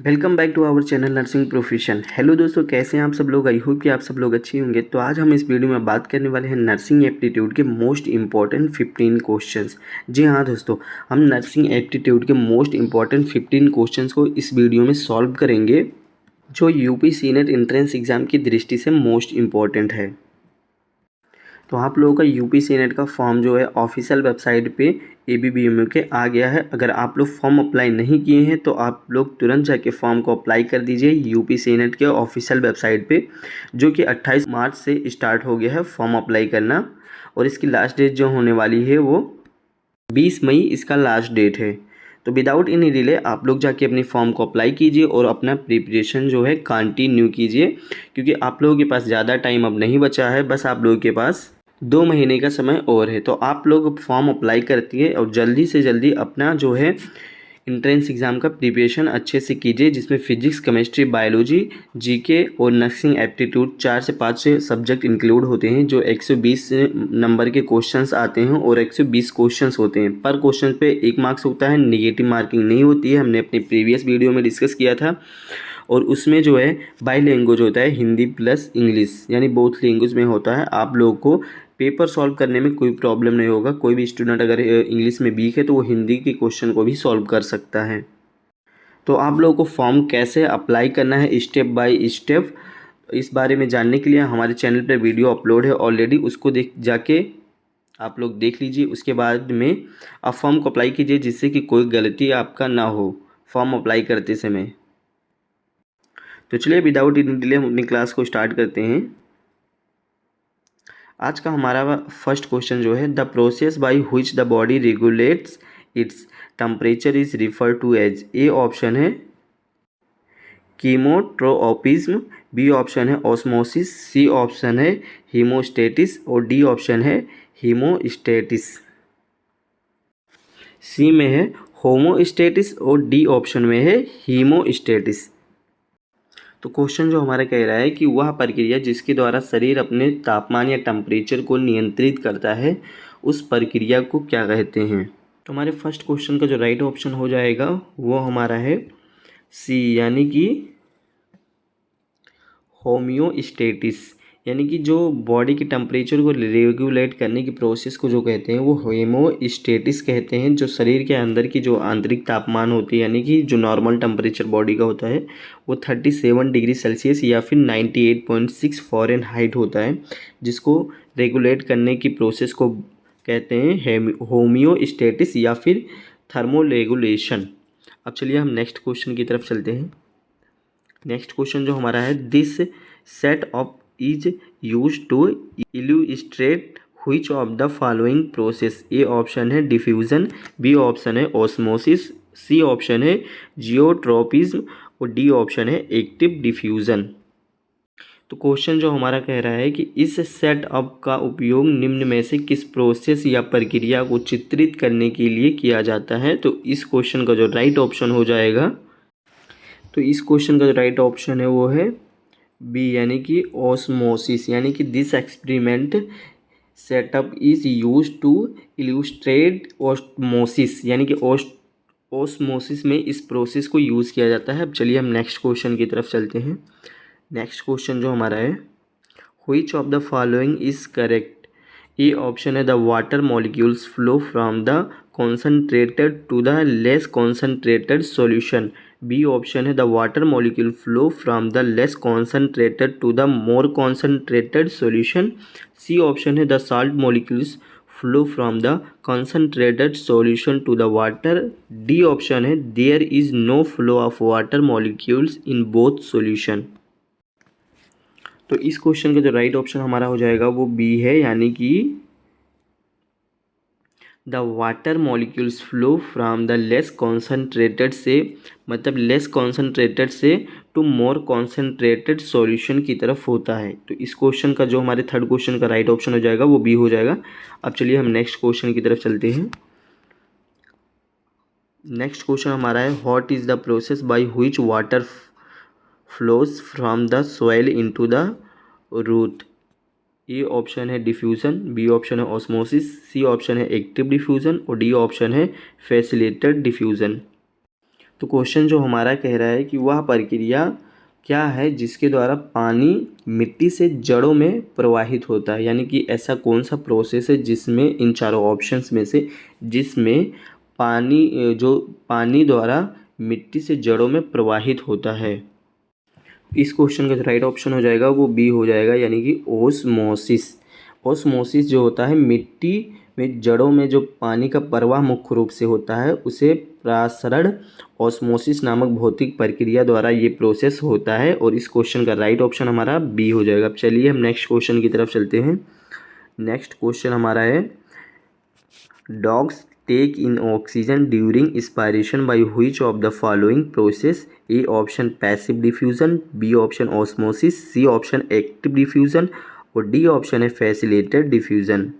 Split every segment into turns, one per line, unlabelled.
Welcome back to our channel nursing profession. Hello दोस्तों, कैसे हैं आप सब लोग। आई होप कि आप सब लोग अच्छे होंगे। तो आज हम इस वीडियो में बात करने वाले हैं नर्सिंग एप्टीट्यूड के मोस्ट इंपॉर्टेंट 15 क्वेश्चंस। जी हाँ दोस्तों, हम नर्सिंग एप्टीट्यूड के मोस्ट इंपॉर्टेंट 15 क्वेश्चंस को इस वीडियो में सॉल्व करेंगे, जो यूपी सीनेट एंट्रेंस एग्ज़ाम की दृष्टि से मोस्ट इम्पॉर्टेंट है। तो आप लोगों का यूपी सीनेट का फॉर्म जो है ऑफिशियल वेबसाइट पे ABBMU के आ गया है। अगर आप लोग फॉर्म अप्लाई नहीं किए हैं तो आप लोग तुरंत जाके फॉर्म को अप्लाई कर दीजिए यूपी सीनेट के ऑफिशियल वेबसाइट पे, जो कि 28 मार्च से स्टार्ट हो गया है फॉर्म अप्लाई करना। और इसकी लास्ट डेट जो होने वाली है वो 20 मई इसका लास्ट डेट है। तो विदाउट एनी डिले आप लोग जाके अपनी फॉर्म को अप्लाई कीजिए और अपना प्रिपरेशन जो है कंटिन्यू कीजिए, क्योंकि आप लोगों के पास ज़्यादा टाइम अब नहीं बचा है। बस आप लोगों के पास 2 महीने का समय और है। तो आप लोग फॉर्म अप्लाई करती है और जल्दी से जल्दी अपना जो है एंट्रेंस एग्ज़ाम का प्रिपरेशन अच्छे से कीजिए, जिसमें फिजिक्स, केमिस्ट्री, बायोलॉजी, जीके और नर्सिंग एप्टीट्यूड 4 से 5 सब्जेक्ट इंक्लूड होते हैं, जो 120 नंबर के क्वेश्चंस आते हैं और 120 क्वेश्चंस होते हैं। पर क्वेश्चन पे 1 मार्क्स होता है, नेगेटिव मार्किंग नहीं होती है। हमने अपने प्रीवियस वीडियो में डिस्कस किया था। और उसमें जो है बाई लैंग्वेज होता है, हिंदी प्लस इंग्लिश, यानी बोथ लैंग्वेज में होता है। आप लोगों को पेपर सॉल्व करने में कोई प्रॉब्लम नहीं होगा। कोई भी स्टूडेंट अगर इंग्लिश में वीक है तो वो हिंदी के क्वेश्चन को भी सॉल्व कर सकता है। तो आप लोगों को फॉर्म कैसे अप्लाई करना है स्टेप बाय स्टेप, इस बारे में जानने के लिए हमारे चैनल पर वीडियो अपलोड है ऑलरेडी, उसको देख जाके आप लोग देख लीजिए। उसके बाद में आप फॉर्म को अप्लाई कीजिए, जिससे कि कोई गलती आपका ना हो फॉर्म अप्लाई करते समय। तो चलिए विदाउट एनी डिले हम अपनी क्लास को स्टार्ट करते हैं। आज का हमारा फर्स्ट क्वेश्चन जो है, the process by which the body regulates its temperature is refer to as. A option है कीमोट्रोपिज्म, बी ऑप्शन है ऑस्मोसिस, सी ऑप्शन है हीमोस्टेटिस और डी ऑप्शन है हीमोस्टेटिस। सी में है होमोस्टेटिस और डी ऑप्शन में है हीमोस्टेटिस। तो क्वेश्चन जो हमारा कह रहा है कि वह प्रक्रिया जिसके द्वारा शरीर अपने तापमान या टेम्परेचर को नियंत्रित करता है, उस प्रक्रिया को क्या कहते हैं। तो हमारे फर्स्ट क्वेश्चन का जो राइट ऑप्शन हो जाएगा वो हमारा है सी, यानी कि होम्योस्टेटिस। यानी कि जो बॉडी के टेम्परेचर को रेगुलेट करने की प्रोसेस को जो कहते हैं वो होमोस्टेटिस कहते हैं। जो शरीर के अंदर की जो आंतरिक तापमान होती है, यानी कि जो नॉर्मल टेम्परेचर बॉडी का होता है वो 37 डिग्री सेल्सियस या फिर 98.6 फ़ारेनहाइट होता है, जिसको रेगुलेट करने की प्रोसेस को कहते हैं होम्योस्टेटिस या फिर थर्मोरेगुलेशन। अब चलिए हम नेक्स्ट क्वेश्चन की तरफ चलते हैं। नेक्स्ट क्वेश्चन जो हमारा है, this set of is use to illustrate which of the following process. A option है डिफ्यूजन, बी ऑप्शन है ऑस्मोसिस, सी ऑप्शन है जियोट्रोपिज्म और डी ऑप्शन है एक्टिव डिफ्यूजन। तो क्वेश्चन जो हमारा कह रहा है कि इस सेट अप का उपयोग निम्न में से किस प्रोसेस या प्रक्रिया को चित्रित करने के लिए किया जाता है। तो इस क्वेश्चन का जो राइट ऑप्शन हो जाएगा, तो इस क्वेश्चन का जो राइट ऑप्शन है वो है बी, यानी कि ऑस्मोसिस। यानी कि this experiment setup is use to illustrate osmosis, यानी कि ऑस्मोसिस में इस प्रोसेस को यूज़ किया जाता है। अब चलिए हम नेक्स्ट क्वेश्चन की तरफ चलते हैं। नेक्स्ट क्वेश्चन जो हमारा है, which of the following is correct. A option है the water molecules flow from the concentrated to the less concentrated solution, B option है the water molecule flow from the less concentrated to the more concentrated solution, C option है the salt molecules flow from the concentrated solution to the water, D option है there is no flow of water molecules in both solution. तो इस question का जो right option हमारा हो जाएगा वो बी है, यानी कि the water molecules flow from the less concentrated से, मतलब लेस कॉन्सनट्रेटेड से टू मोर कॉन्सनट्रेटेड सॉल्यूशन की तरफ होता है। तो इस क्वेश्चन का जो हमारे थर्ड क्वेश्चन का राइट ऑप्शन हो जाएगा वो बी हो जाएगा। अब चलिए हम नेक्स्ट क्वेश्चन की तरफ चलते हैं। नेक्स्ट क्वेश्चन हमारा है, what is the process by which water flows from the soil into the root. A option है डिफ्यूज़न, बी ऑप्शन है ऑस्मोसिस, सी ऑप्शन है एक्टिव डिफ्यूज़न और डी ऑप्शन है फैसिलिटेटेड डिफ्यूज़न। तो क्वेश्चन जो हमारा कह रहा है कि वह प्रक्रिया क्या है जिसके द्वारा पानी मिट्टी से जड़ों में प्रवाहित होता है, यानी कि ऐसा कौन सा प्रोसेस है जिसमें इन चारों ऑप्शंस में से जिसमें पानी द्वारा मिट्टी से जड़ों में प्रवाहित होता है। इस क्वेश्चन का जो राइट ऑप्शन हो जाएगा वो बी हो जाएगा, यानी कि ओस्मोसिस। ओस्मोसिस जो होता है मिट्टी में जड़ों में जो पानी का प्रवाह मुख्य रूप से होता है उसे प्रसारण ऑस्मोसिस नामक भौतिक प्रक्रिया द्वारा ये प्रोसेस होता है, और इस क्वेश्चन का राइट ऑप्शन हमारा बी हो जाएगा। अब चलिए हम नेक्स्ट क्वेश्चन की तरफ चलते हैं। नेक्स्ट क्वेश्चन हमारा है dogs take in oxygen during inspiration by which of the following process. A option passive diffusion, B option osmosis, C option active diffusion और डी ऑप्शन है फैसिलिटेटेड डिफ्यूजन।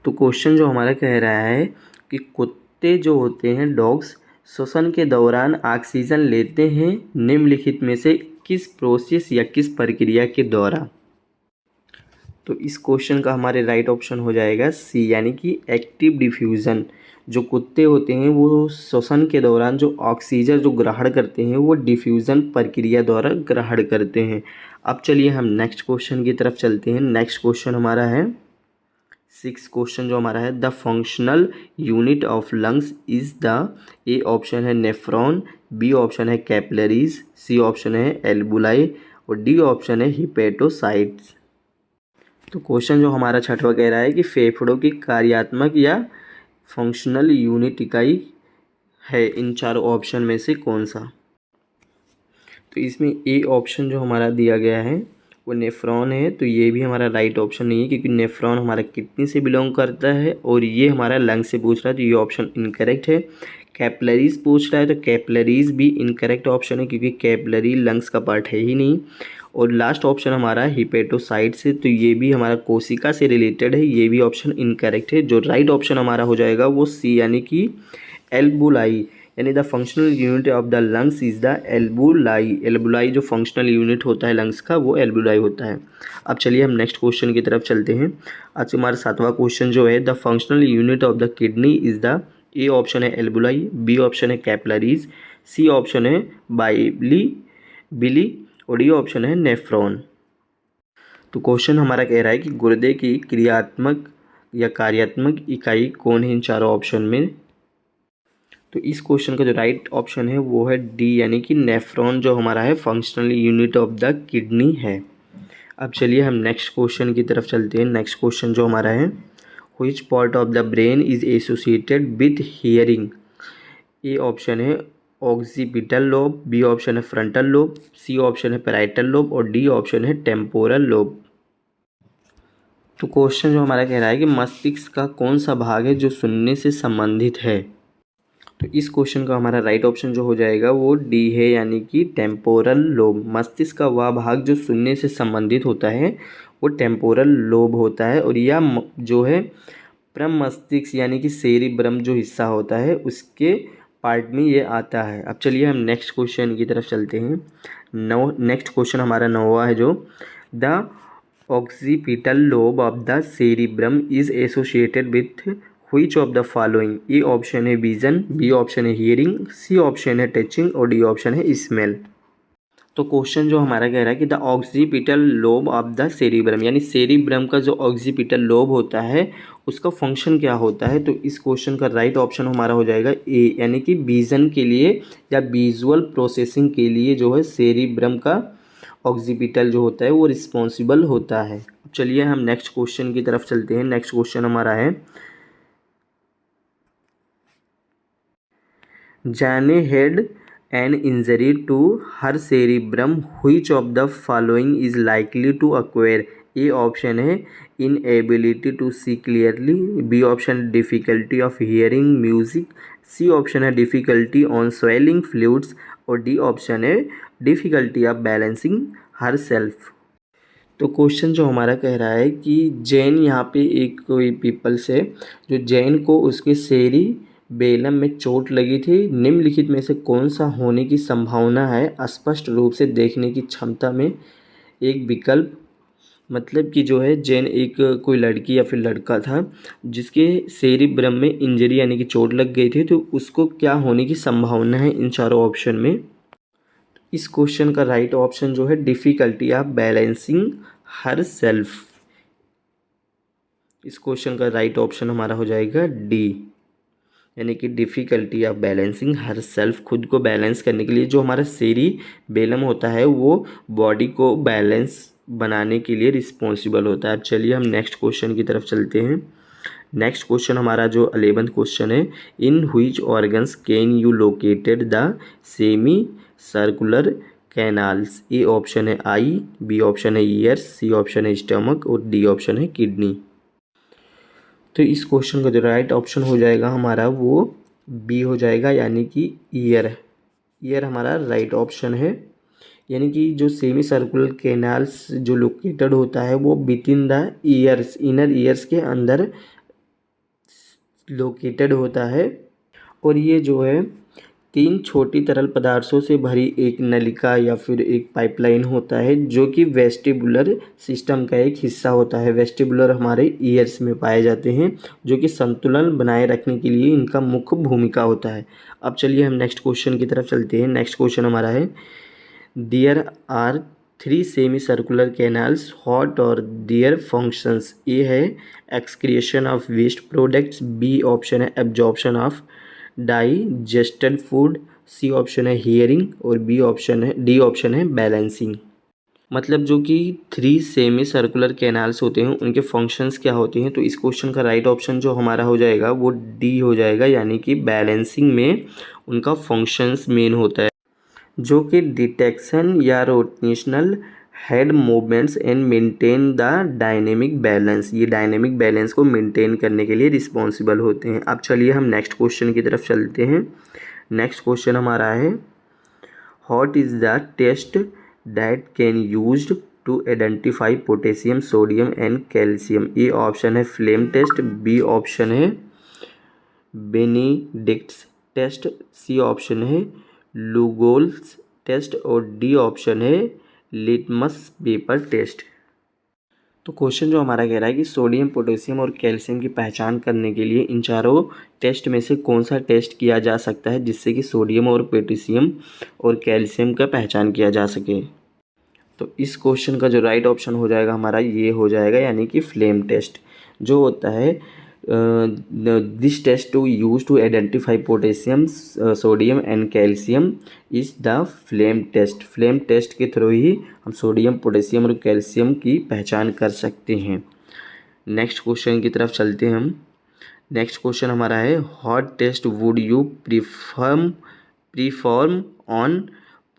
तो question जो हमारा कह रहा है कि कुत्ते जो होते हैं डॉग्स श्वसन के दौरान ऑक्सीजन लेते हैं निम्नलिखित में से किस प्रोसेस या किस प्रक्रिया के द्वारा। तो इस क्वेश्चन का हमारे राइट ऑप्शन हो जाएगा सी, यानी कि एक्टिव डिफ्यूज़न। जो कुत्ते होते हैं वो श्वसन के दौरान जो ऑक्सीजन जो ग्रहण करते हैं वो डिफ्यूज़न प्रक्रिया द्वारा ग्रहण करते हैं। अब चलिए हम नेक्स्ट क्वेश्चन की तरफ चलते हैं। नेक्स्ट क्वेश्चन हमारा है 6 क्वेश्चन जो हमारा है the functional unit of lungs is the. A option है नेफ्रॉन, बी ऑप्शन है कैपिलरीज, सी ऑप्शन है एल्बुलाई और डी ऑप्शन है हिपेटोसाइट्स। तो क्वेश्चन जो हमारा छठवा कह रहा है कि फेफड़ों की कार्यात्मक या फंक्शनल यूनिट इकाई है इन चारों ऑप्शन में से कौन सा। तो इसमें ए ऑप्शन जो हमारा दिया गया है वो नेफ्रॉन है, तो ये भी हमारा राइट ऑप्शन नहीं है क्योंकि नेफ्रॉन हमारा किडनी से बिलोंग करता है और ये हमारा लंग से पूछ रहा है, तो ये ऑप्शन इनकरेक्ट है। कैपिलरीज पूछ रहा है तो कैपिलरीज भी इनकरेक्ट ऑप्शन है क्योंकि कैपिलरी लंग्स का पार्ट है ही नहीं। और लास्ट ऑप्शन हमारा हिपेटोसाइट्स है, तो ये भी हमारा कोशिका से रिलेटेड है, ये भी ऑप्शन इनकरेक्ट है। जो राइट ऑप्शन हमारा हो जाएगा वो सी, यानी कि एल्बुलाई, यानी the functional unit of the lungs is the एल्बुलाई। एल्बुलाई जो फंक्शनल यूनिट होता है लंग्स का वो एल्बुलाई होता है। अब चलिए हम नेक्स्ट क्वेश्चन की तरफ चलते हैं। आज हमारा 7वां क्वेश्चन जो है the functional unit of the kidney is the. A option है एल्बुलाई, बी ऑप्शन है कैपिलरीज, सी ऑप्शन है बिली और डी ऑप्शन है नेफ्रॉन। तो क्वेश्चन हमारा कह रहा है कि गुर्दे की क्रियात्मक या कार्यात्मक इकाई कौन है इन चारों ऑप्शन में। तो इस क्वेश्चन का जो राइट ऑप्शन है वो है डी, यानी कि नेफ्रॉन जो हमारा है functional unit of the kidney है। अब चलिए हम नेक्स्ट क्वेश्चन की तरफ चलते हैं। नेक्स्ट क्वेश्चन जो हमारा है which part of the brain is associated with hearing. A option है ऑक्सीपिटल लोब, बी ऑप्शन है फ्रंटल लोब, सी ऑप्शन है पैराइटल लोब और डी ऑप्शन है टेम्पोरल लोब। तो क्वेश्चन जो हमारा कह रहा है कि मस्तिष्क का कौन सा भाग है जो सुनने से संबंधित है। तो इस क्वेश्चन का हमारा राइट ऑप्शन जो हो जाएगा वो डी है, यानी कि टेम्पोरल लोब। मस्तिष्क का वह भाग जो सुनने से संबंधित होता है वो टेम्पोरल लोब होता है, और यह जो है प्रमस्तिष्क यानी कि सेरिब्रम जो हिस्सा होता है उसके पार्ट में ये आता है। अब चलिए हम नेक्स्ट क्वेश्चन की तरफ चलते हैं। नेक्स्ट क्वेश्चन हमारा 9वां है जो the occipital lobe of the cerebrum is associated with which of the following. A option है विजन, बी ऑप्शन है हियरिंग, सी ऑप्शन है टचिंग और डी ऑप्शन है स्मेल। तो क्वेश्चन जो हमारा कह रहा है कि the occipital lobe of the cerebrum, यानी सेरिब्रम का जो ऑक्सीपिटल लोब होता है उसका फंक्शन क्या होता है। तो इस क्वेश्चन का राइट ऑप्शन हमारा हो जाएगा ए, यानी कि विजन के लिए या विजुअल प्रोसेसिंग के लिए जो है सेरिब्रम का ऑक्सीपिटल जो होता है वो रिस्पॉन्सिबल होता है। अब चलिए हम नेक्स्ट क्वेश्चन की तरफ चलते हैं। नेक्स्ट क्वेश्चन हमारा है जाने head an injury to her cerebrum which of the following is likely to occur। A option है inability to see clearly, B option difficulty of hearing music, C option है difficulty on swallowing fluids और D option है difficulty of balancing herself। तो question जो हमारा कह रहा है कि जैन यहाँ पे एक कोई पीपल्स है जो जैन को उसके सेरी बेलम में चोट लगी थी, निम्नलिखित में से कौन सा होने की संभावना है स्पष्ट रूप से देखने की क्षमता में एक विकल्प मतलब कि जो है जैन एक कोई लड़की या फिर लड़का था जिसके सेरिब्रम में इंजरी यानी कि चोट लग गई थी, तो उसको क्या होने की संभावना है इन चारों ऑप्शन में। इस क्वेश्चन का राइट ऑप्शन जो है difficulty of balancing her self. इस क्वेश्चन का राइट ऑप्शन हमारा हो जाएगा डी, यानी कि difficulty of balancing her self. खुद को बैलेंस करने के लिए जो हमारा सेरिबेलम होता है वो बॉडी को बैलेंस बनाने के लिए रिस्पॉन्सिबल होता है। अब चलिए हम नेक्स्ट क्वेश्चन की तरफ चलते हैं। नेक्स्ट क्वेश्चन हमारा जो 11th क्वेश्चन है, in which organs can you located the semi circular canals. A option है आई, बी ऑप्शन है ईयर्स, सी ऑप्शन है स्टमक और डी ऑप्शन है किडनी। तो इस क्वेश्चन का जो राइट ऑप्शन हो जाएगा हमारा वो बी हो जाएगा, यानी कि ईयर। ईयर हमारा राइट ऑप्शन है, यानी कि जो सेमी सर्कुलर कैनाल्स जो लोकेटेड होता है वो with in the years, inner years के अंदर लोकेटेड होता है। और ये जो है 3 छोटी तरल पदार्थों से भरी एक नलिका या फिर एक पाइपलाइन होता है जो कि वेस्टिबुलर सिस्टम का एक हिस्सा होता है। वेस्टिबुलर हमारे ईयर्स में पाए जाते हैं जो कि संतुलन बनाए रखने के लिए इनका मुख्य भूमिका होता है। अब चलिए हम नेक्स्ट क्वेश्चन की तरफ चलते हैं। नेक्स्ट क्वेश्चन हमारा है, there are 3 semi circular canals, what are their functions. A है excretion of waste products, B option है absorption of digested food, C option है हियरिंग और डी ऑप्शन है बैलेंसिंग। मतलब जो कि 3 सेमी सर्कुलर कैनाल्स होते हैं उनके फंक्शंस क्या होते हैं, तो इस क्वेश्चन का राइट ऑप्शन जो हमारा हो जाएगा वो डी हो जाएगा, यानी कि बैलेंसिंग में उनका फंक्शंस मेन होता है, जो कि डिटेक्शन या rotational head movements and maintain the dynamic balance. ये डायनेमिक बैलेंस को मेंटेन करने के लिए रिस्पॉन्सिबल होते हैं। अब चलिए हम नेक्स्ट क्वेश्चन की तरफ चलते हैं। नेक्स्ट क्वेश्चन हमारा है, what is the test that can used to identify potassium, sodium and calcium. A option है फ्लेम टेस्ट, बी ऑप्शन है बेनेडिक्ट्स टेस्ट, सी ऑप्शन है लुगोल्स टेस्ट और डी ऑप्शन है लिटमस पेपर टेस्ट। तो question जो हमारा कह रहा है कि सोडियम, पोटेशियम और कैल्शियम की पहचान करने के लिए इन चारों टेस्ट में से कौन सा टेस्ट किया जा सकता है जिससे कि सोडियम और पोटेशियम और कैल्शियम का पहचान किया जा सके। तो इस क्वेश्चन का जो राइट ऑप्शन हो जाएगा हमारा ये हो जाएगा, यानी कि फ्लेम टेस्ट जो होता है। This test to use to identify potassium, sodium and calcium is the flame test. Flame test के थ्रू ही हम सोडियम, पोटेशियम और कैल्शियम की पहचान कर सकते हैं। नेक्स्ट क्वेश्चन की तरफ चलते हैं हम। नेक्स्ट क्वेश्चन हमारा है, what test would you perform on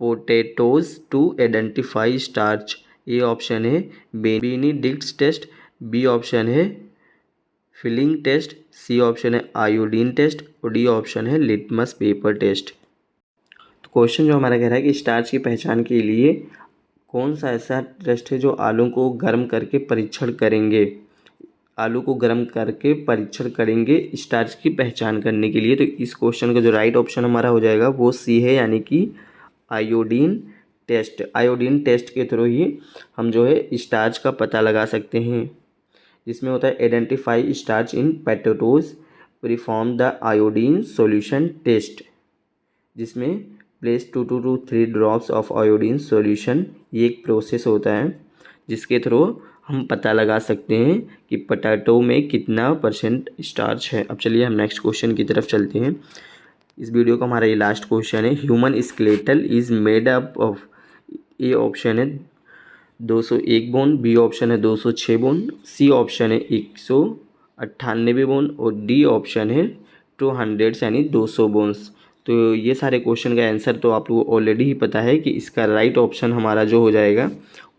potatoes to identify starch. A option है बेनेडिक्ट्स टेस्ट, बी ऑप्शन है फिलिंग टेस्ट, सी ऑप्शन है आयोडीन टेस्ट और डी ऑप्शन है लिटमस पेपर टेस्ट। तो क्वेश्चन जो हमारा कह रहा है कि स्टार्च की पहचान के लिए कौन सा ऐसा टेस्ट है जो आलू को गर्म करके परीक्षण करेंगे, आलू को गर्म करके परीक्षण करेंगे स्टार्च की पहचान करने के लिए। तो इस क्वेश्चन का जो राइट ऑप्शन हमारा हो जाएगा वो सी है, यानी कि आयोडीन टेस्ट। आयोडीन टेस्ट के थ्रू ही हम जो है स्टार्च का पता लगा सकते हैं, जिसमें होता है identify starch in potatoes, perform the iodine solution test, जिसमें place 2 to 3 drops of iodine solution. ये एक प्रोसेस होता है जिसके थ्रू हम पता लगा सकते हैं कि पोटैटो में कितना % स्टार्च है। अब चलिए हम नेक्स्ट क्वेश्चन की तरफ चलते हैं। इस वीडियो का हमारा ये लास्ट क्वेश्चन है, human skeletal is made up of. A option है 201 बोन, बी ऑप्शन है 206 बोन, सी ऑप्शन है 198 बोन और डी ऑप्शन है 200 यानी 200 बोन्स। तो ये सारे क्वेश्चन का आंसर तो आप लोगों को ऑलरेडी ही पता है कि इसका राइट ऑप्शन हमारा जो हो जाएगा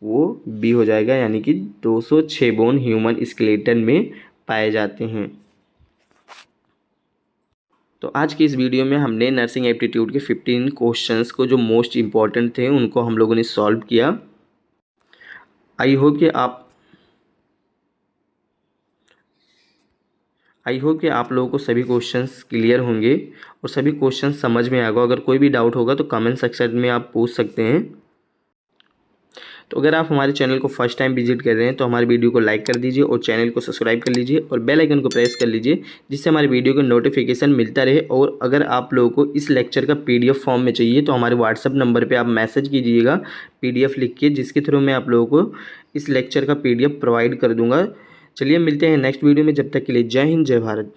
वो बी हो जाएगा, यानी कि 206 बोन ह्यूमन स्केलेटन में पाए जाते हैं। तो आज की इस वीडियो में हमने नर्सिंग एप्टीट्यूड के 15 क्वेश्चंस को जो मोस्ट इम्पॉर्टेंट थे उनको हम लोगों ने सॉल्व किया। आई होप कि आप लोगों को सभी क्वेश्चंस क्लियर होंगे और सभी क्वेश्चंस समझ में आएगा। अगर कोई भी डाउट होगा तो कमेंट सेक्शन में आप पूछ सकते हैं। तो अगर आप हमारे चैनल को फर्स्ट टाइम विजिट कर रहे हैं तो हमारे वीडियो को लाइक कर दीजिए और चैनल को सब्सक्राइब कर लीजिए और बेल आइकन को प्रेस कर लीजिए, जिससे हमारे वीडियो को नोटिफिकेशन मिलता रहे। और अगर आप लोगों को इस लेक्चर का PDF फॉर्म में चाहिए तो हमारे व्हाट्सअप नंबर पर आप मैसेज कीजिएगा PDF लिख के, जिसके थ्रू मैं आप लोगों को इस लेक्चर का PDF प्रोवाइड कर दूंगा। चलिए मिलते हैं नेक्स्ट वीडियो में, जब तक के लिए जय हिंद जय भारत।